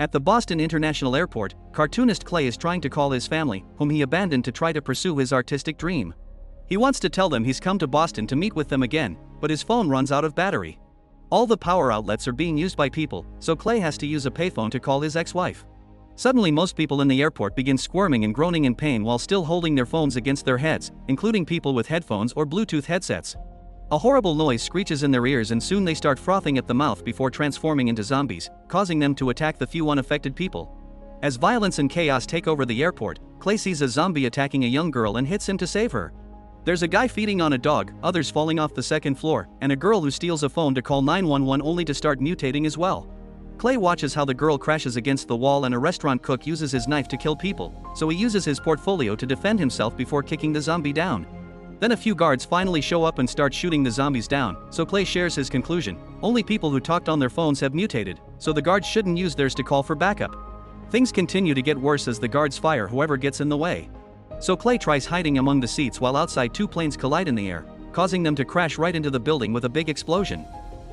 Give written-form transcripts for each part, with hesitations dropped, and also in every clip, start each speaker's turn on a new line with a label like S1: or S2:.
S1: At the Boston International Airport, cartoonist Clay is trying to call his family, whom he abandoned to try to pursue his artistic dream. He wants to tell them he's come to Boston to meet with them again, but his phone runs out of battery. All the power outlets are being used by people, so Clay has to use a payphone to call his ex-wife. Suddenly most people in the airport begin squirming and groaning in pain while still holding their phones against their heads, including people with headphones or Bluetooth headsets. A horrible noise screeches in their ears and soon they start frothing at the mouth before transforming into zombies, causing them to attack the few unaffected people. As violence and chaos take over the airport, Clay sees a zombie attacking a young girl and hits him to save her. There's a guy feeding on a dog, others falling off the second floor, and a girl who steals a phone to call 911 only to start mutating as well. Clay watches how the girl crashes against the wall and a restaurant cook uses his knife to kill people, so he uses his portfolio to defend himself before kicking the zombie down. Then a few guards finally show up and start shooting the zombies down, so Clay shares his conclusion. Only people who talked on their phones have mutated, so the guards shouldn't use theirs to call for backup. Things continue to get worse as the guards fire whoever gets in the way. So Clay tries hiding among the seats while outside two planes collide in the air, causing them to crash right into the building with a big explosion.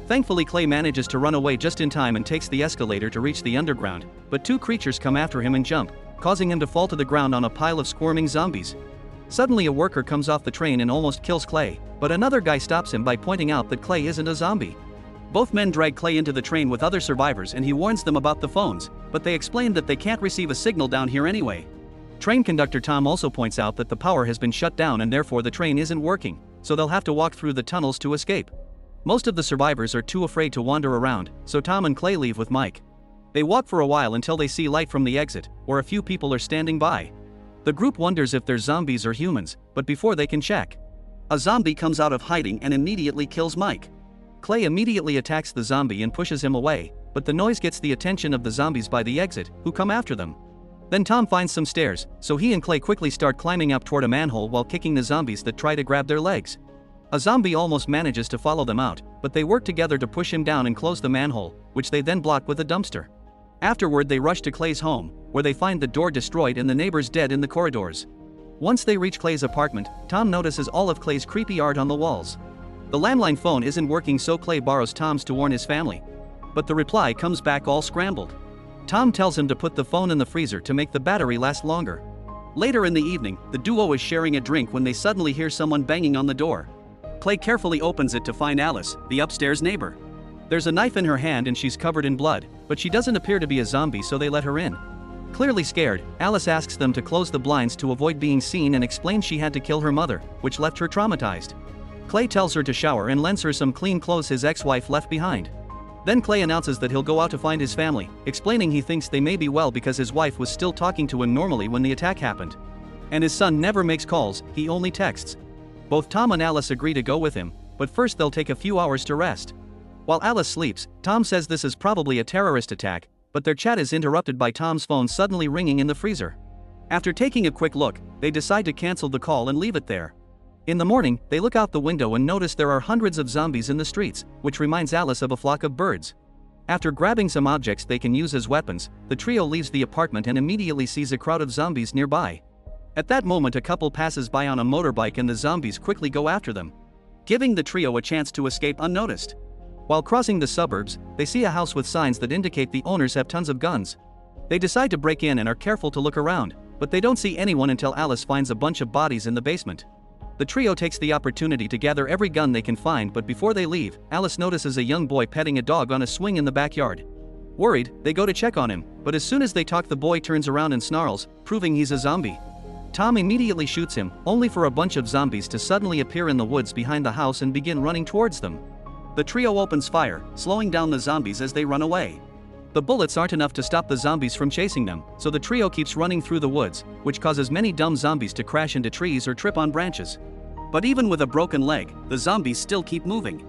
S1: Thankfully Clay manages to run away just in time and takes the escalator to reach the underground, but two creatures come after him and jump, causing him to fall to the ground on a pile of squirming zombies. Suddenly a worker comes off the train and almost kills Clay, but another guy stops him by pointing out that Clay isn't a zombie. Both men drag Clay into the train with other survivors and he warns them about the phones, but they explain that they can't receive a signal down here anyway. Train conductor Tom also points out that the power has been shut down and therefore the train isn't working, so they'll have to walk through the tunnels to escape. Most of the survivors are too afraid to wander around, so Tom and Clay leave with Mike. They walk for a while until they see light from the exit, or a few people are standing by. The group wonders if they're zombies or humans, but before they can check, a zombie comes out of hiding and immediately kills Mike. Clay immediately attacks the zombie and pushes him away, but the noise gets the attention of the zombies by the exit, who come after them. Then Tom finds some stairs, so he and Clay quickly start climbing up toward a manhole while kicking the zombies that try to grab their legs. A zombie almost manages to follow them out, but they work together to push him down and close the manhole, which they then block with a dumpster. Afterward they rush to Clay's home, where they find the door destroyed and the neighbors dead in the corridors. Once they reach Clay's apartment, Tom notices all of Clay's creepy art on the walls. The landline phone isn't working, so Clay borrows Tom's to warn his family. But the reply comes back all scrambled. Tom tells him to put the phone in the freezer to make the battery last longer. Later in the evening, the duo is sharing a drink when they suddenly hear someone banging on the door. Clay carefully opens it to find Alice, the upstairs neighbor. There's a knife in her hand and she's covered in blood, but she doesn't appear to be a zombie, so they let her in. Clearly scared, Alice asks them to close the blinds to avoid being seen and explains she had to kill her mother, which left her traumatized. Clay tells her to shower and lends her some clean clothes his ex-wife left behind. Then Clay announces that he'll go out to find his family, explaining he thinks they may be well because his wife was still talking to him normally when the attack happened. And his son never makes calls, he only texts. Both Tom and Alice agree to go with him, but first they'll take a few hours to rest. While Alice sleeps, Tom says this is probably a terrorist attack, but their chat is interrupted by Tom's phone suddenly ringing in the freezer. After taking a quick look, they decide to cancel the call and leave it there. In the morning, they look out the window and notice there are hundreds of zombies in the streets, which reminds Alice of a flock of birds. After grabbing some objects they can use as weapons, the trio leaves the apartment and immediately sees a crowd of zombies nearby. At that moment a couple passes by on a motorbike and the zombies quickly go after them, giving the trio a chance to escape unnoticed. While crossing the suburbs, they see a house with signs that indicate the owners have tons of guns. They decide to break in and are careful to look around, but they don't see anyone until Alice finds a bunch of bodies in the basement. The trio takes the opportunity to gather every gun they can find, but before they leave, Alice notices a young boy petting a dog on a swing in the backyard. Worried, they go to check on him, but as soon as they talk the boy turns around and snarls, proving he's a zombie. Tom immediately shoots him, only for a bunch of zombies to suddenly appear in the woods behind the house and begin running towards them. The trio opens fire, slowing down the zombies as they run away. The bullets aren't enough to stop the zombies from chasing them, so the trio keeps running through the woods, which causes many dumb zombies to crash into trees or trip on branches. But even with a broken leg, the zombies still keep moving.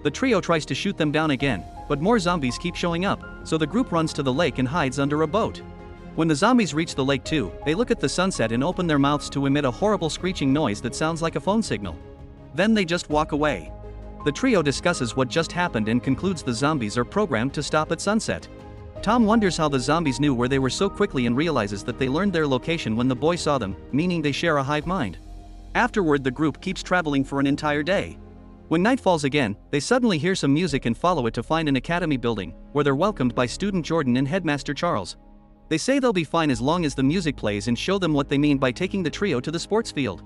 S1: The trio tries to shoot them down again, but more zombies keep showing up, so the group runs to the lake and hides under a boat. When the zombies reach the lake too, they look at the sunset and open their mouths to emit a horrible screeching noise that sounds like a phone signal. Then they just walk away. The trio discusses what just happened and concludes the zombies are programmed to stop at sunset. Tom wonders how the zombies knew where they were so quickly and realizes that they learned their location when the boy saw them, meaning they share a hive mind. Afterward the group keeps traveling for an entire day. When night falls again, they suddenly hear some music and follow it to find an academy building, where they're welcomed by student Jordan and headmaster Charles. They say they'll be fine as long as the music plays and show them what they mean by taking the trio to the sports field,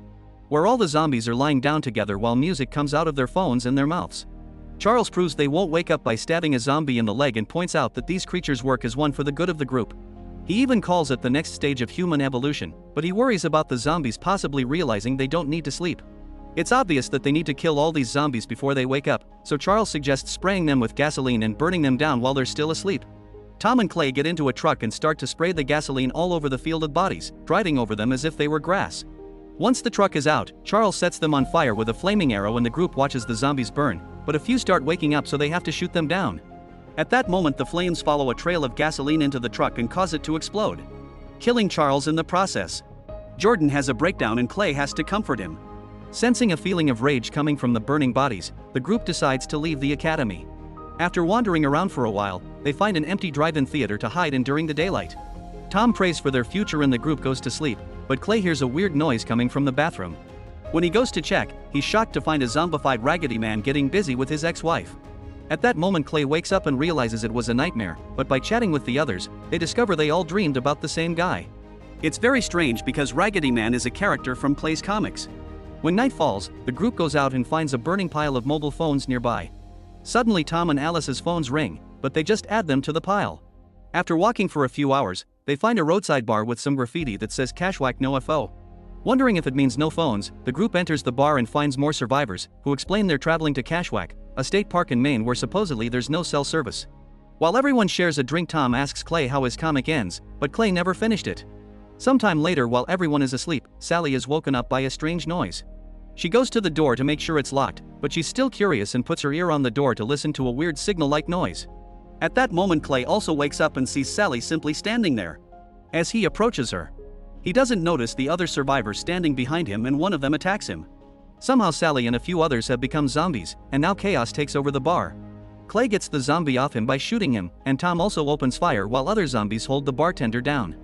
S1: where all the zombies are lying down together while music comes out of their phones and their mouths. Charles proves they won't wake up by stabbing a zombie in the leg and points out that these creatures work as one for the good of the group. He even calls it the next stage of human evolution, but he worries about the zombies possibly realizing they don't need to sleep. It's obvious that they need to kill all these zombies before they wake up, so Charles suggests spraying them with gasoline and burning them down while they're still asleep. Tom and Clay get into a truck and start to spray the gasoline all over the field of bodies, driving over them as if they were grass. Once the truck is out, Charles sets them on fire with a flaming arrow and the group watches the zombies burn, but a few start waking up so they have to shoot them down. At that moment the flames follow a trail of gasoline into the truck and cause it to explode, killing Charles in the process. Jordan has a breakdown and Clay has to comfort him. Sensing a feeling of rage coming from the burning bodies, the group decides to leave the academy. After wandering around for a while, they find an empty drive-in theater to hide in during the daylight. Tom prays for their future and the group goes to sleep, but Clay hears a weird noise coming from the bathroom. When he goes to check, he's shocked to find a zombified Raggedy Man getting busy with his ex-wife. At that moment Clay wakes up and realizes it was a nightmare, but by chatting with the others, they discover they all dreamed about the same guy. It's very strange because Raggedy Man is a character from Clay's comics. When night falls, the group goes out and finds a burning pile of mobile phones nearby. Suddenly Tom and Alice's phones ring, but they just add them to the pile. After walking for a few hours, they find a roadside bar with some graffiti that says "#CashWhack no FO." Wondering if it means no phones, the group enters the bar and finds more survivors, who explain they're traveling to CashWhack, a state park in Maine where supposedly there's no cell service. While everyone shares a drink, Tom asks Clay how his comic ends, but Clay never finished it. Sometime later, while everyone is asleep, Sally is woken up by a strange noise. She goes to the door to make sure it's locked, but she's still curious and puts her ear on the door to listen to a weird signal-like noise. At that moment Clay also wakes up and sees Sally simply standing there. As he approaches her, he doesn't notice the other survivors standing behind him and one of them attacks him. Somehow Sally and a few others have become zombies, and now chaos takes over the bar. Clay gets the zombie off him by shooting him, and Tom also opens fire while other zombies hold the bartender down.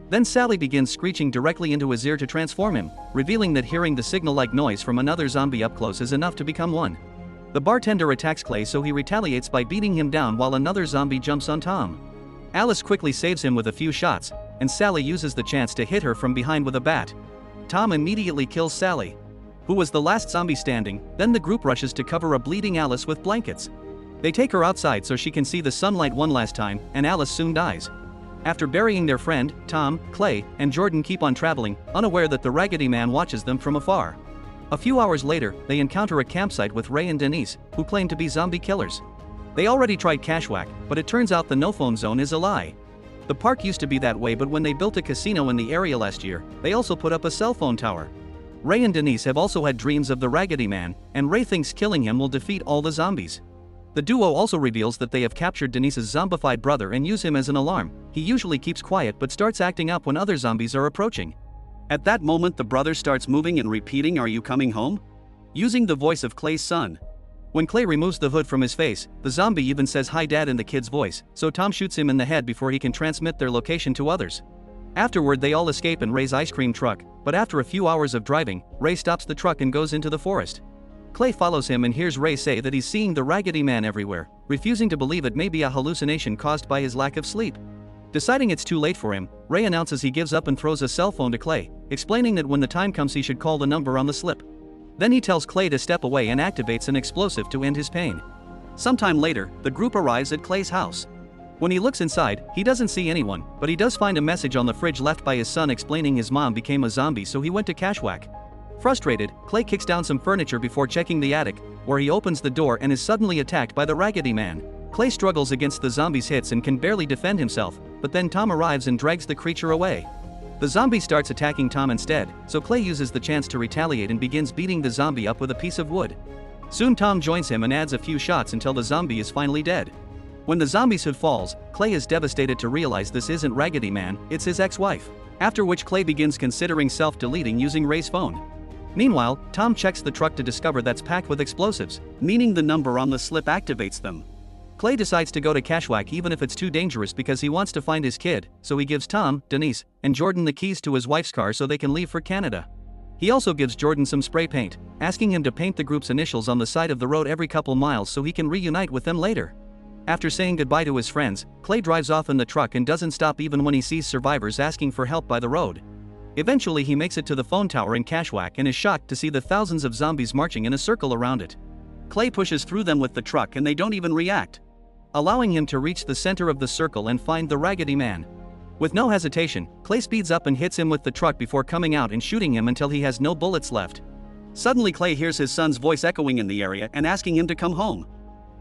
S1: Then Sally begins screeching directly into his ear to transform him, revealing that hearing the signal-like noise from another zombie up close is enough to become one. The bartender attacks Clay, so he retaliates by beating him down while another zombie jumps on Tom. Alice quickly saves him with a few shots, and Sally uses the chance to hit her from behind with a bat. Tom immediately kills Sally, who was the last zombie standing. Then the group rushes to cover a bleeding Alice with blankets. They take her outside so she can see the sunlight one last time, and Alice soon dies. After burying their friend, Tom, Clay, and Jordan keep on traveling, unaware that the Raggedy Man watches them from afar. A few hours later, they encounter a campsite with Ray and Denise, who claim to be zombie killers. They already tried CashWhack, but it turns out the no-phone zone is a lie. The park used to be that way, but when they built a casino in the area last year, they also put up a cell phone tower. Ray and Denise have also had dreams of the Raggedy Man, and Ray thinks killing him will defeat all the zombies. The duo also reveals that they have captured Denise's zombified brother and use him as an alarm. He usually keeps quiet but starts acting up when other zombies are approaching. At that moment the brother starts moving and repeating, "Are you coming home?" using the voice of Clay's son. When Clay removes the hood from his face, the zombie even says "Hi Dad" in the kid's voice, so Tom shoots him in the head before he can transmit their location to others. Afterward they all escape in Ray's ice cream truck, but after a few hours of driving, Ray stops the truck and goes into the forest. Clay follows him and hears Ray say that he's seeing the Raggedy Man everywhere, refusing to believe it may be a hallucination caused by his lack of sleep. Deciding it's too late for him, Ray announces he gives up and throws a cell phone to Clay, explaining that when the time comes he should call the number on the slip. Then he tells Clay to step away and activates an explosive to end his pain. Sometime later, the group arrives at Clay's house. When he looks inside, he doesn't see anyone, but he does find a message on the fridge left by his son explaining his mom became a zombie, so he went to CashWhack. Frustrated, Clay kicks down some furniture before checking the attic, where he opens the door and is suddenly attacked by the Raggedy Man. Clay struggles against the zombie's hits and can barely defend himself, but then Tom arrives and drags the creature away. The zombie starts attacking Tom instead, so Clay uses the chance to retaliate and begins beating the zombie up with a piece of wood. Soon Tom joins him and adds a few shots until the zombie is finally dead. When the zombie's hood falls, Clay is devastated to realize this isn't Raggedy Man, it's his ex-wife. After which Clay begins considering self-deleting using Ray's phone. Meanwhile, Tom checks the truck to discover that's packed with explosives, meaning the number on the slip activates them. Clay decides to go to CashWhack even if it's too dangerous because he wants to find his kid, so he gives Tom, Denise, and Jordan the keys to his wife's car so they can leave for Canada. He also gives Jordan some spray paint, asking him to paint the group's initials on the side of the road every couple miles so he can reunite with them later. After saying goodbye to his friends, Clay drives off in the truck and doesn't stop even when he sees survivors asking for help by the road. Eventually he makes it to the phone tower in �W𝐥𝐥 and is shocked to see the thousands of zombies marching in a circle around it. Clay pushes through them with the truck and they don't even react, allowing him to reach the center of the circle and find the Raggedy Man. With no hesitation, Clay speeds up and hits him with the truck before coming out and shooting him until he has no bullets left. Suddenly Clay hears his son's voice echoing in the area and asking him to come home.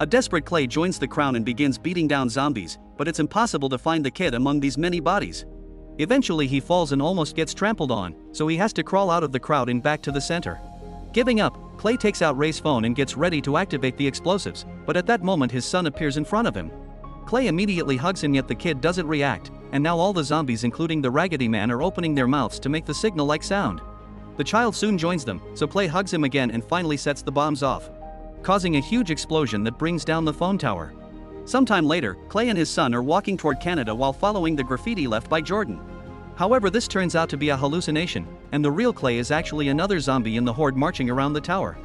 S1: A desperate Clay joins the crowd and begins beating down zombies, but it's impossible to find the kid among these many bodies. Eventually he falls and almost gets trampled on, so he has to crawl out of the crowd and back to the center. Giving up, Clay takes out Ray's phone and gets ready to activate the explosives, but at that moment his son appears in front of him. Clay immediately hugs him, yet the kid doesn't react, and now all the zombies including the Raggedy Man are opening their mouths to make the signal-like sound. The child soon joins them, so Clay hugs him again and finally sets the bombs off, causing a huge explosion that brings down the phone tower. Sometime later, Clay and his son are walking toward Canada while following the graffiti left by Jordan. However, this turns out to be a hallucination, and the real Clay is actually another zombie in the horde marching around the tower.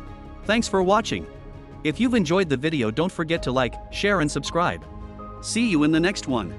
S1: Thanks for watching. If you've enjoyed the video, don't forget to like, share and subscribe. See you in the next one.